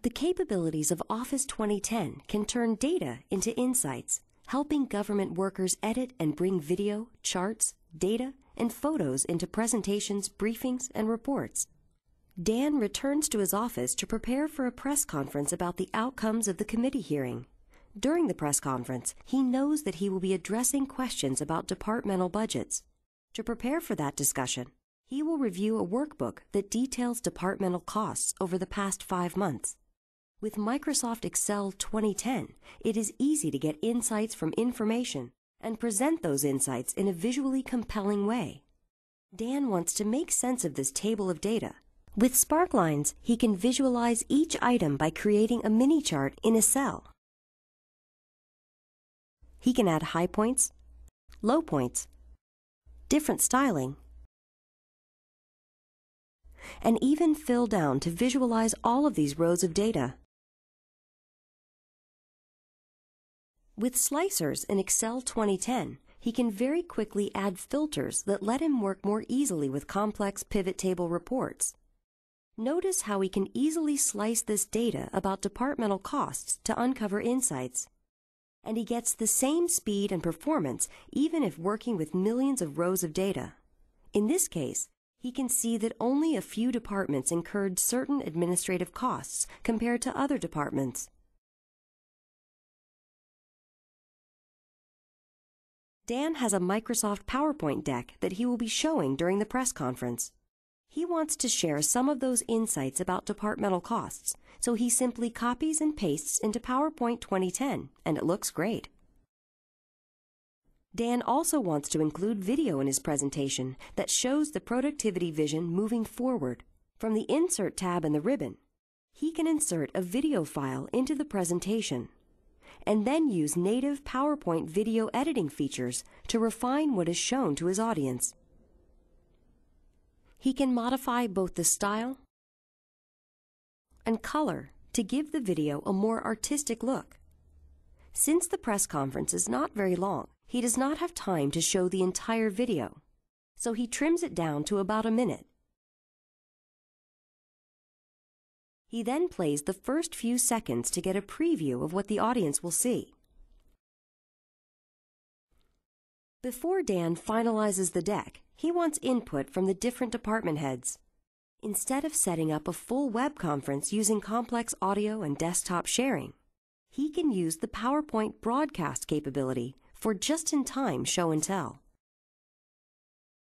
The capabilities of Office 2010 can turn data into insights, helping government workers edit and bring video, charts, data, and photos into presentations, briefings, and reports. Dan returns to his office to prepare for a press conference about the outcomes of the committee hearing. During the press conference, he knows that he will be addressing questions about departmental budgets. To prepare for that discussion, he will review a workbook that details departmental costs over the past 5 months. With Microsoft Excel 2010, it is easy to get insights from information and present those insights in a visually compelling way. Dan wants to make sense of this table of data. With Sparklines, he can visualize each item by creating a mini chart in a cell. He can add high points, low points, different styling, and even fill down to visualize all of these rows of data. With slicers in Excel 2010, he can very quickly add filters that let him work more easily with complex pivot table reports. Notice how he can easily slice this data about departmental costs to uncover insights. And he gets the same speed and performance even if working with millions of rows of data. In this case, he can see that only a few departments incurred certain administrative costs compared to other departments. Dan has a Microsoft PowerPoint deck that he will be showing during the press conference. He wants to share some of those insights about departmental costs, so he simply copies and pastes into PowerPoint 2010, and it looks great. Dan also wants to include video in his presentation that shows the productivity vision moving forward. From the Insert tab in the ribbon, he can insert a video file into the presentation, and then use native PowerPoint video editing features to refine what is shown to his audience. He can modify both the style and color to give the video a more artistic look. Since the press conference is not very long, he does not have time to show the entire video, so he trims it down to about a minute. He then plays the first few seconds to get a preview of what the audience will see. Before Dan finalizes the deck, he wants input from the different department heads. Instead of setting up a full web conference using complex audio and desktop sharing, he can use the PowerPoint broadcast capability for just-in-time show and tell.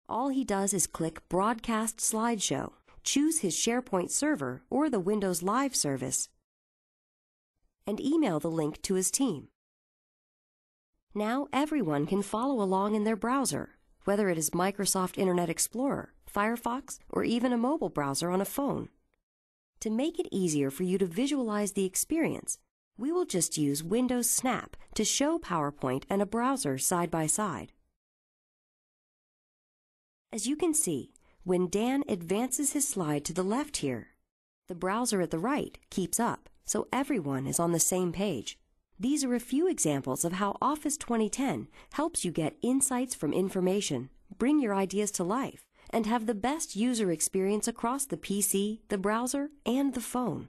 All he does is click Broadcast Slideshow, choose his SharePoint server or the Windows Live service, and email the link to his team. Now everyone can follow along in their browser, whether it is Microsoft Internet Explorer, Firefox, or even a mobile browser on a phone. To make it easier for you to visualize the experience, we will just use Windows Snap to show PowerPoint and a browser side by side. As you can see, when Dan advances his slide to the left here, the browser at the right keeps up, so everyone is on the same page. These are a few examples of how Office 2010 helps you get insights from information, bring your ideas to life, and have the best user experience across the PC, the browser, and the phone.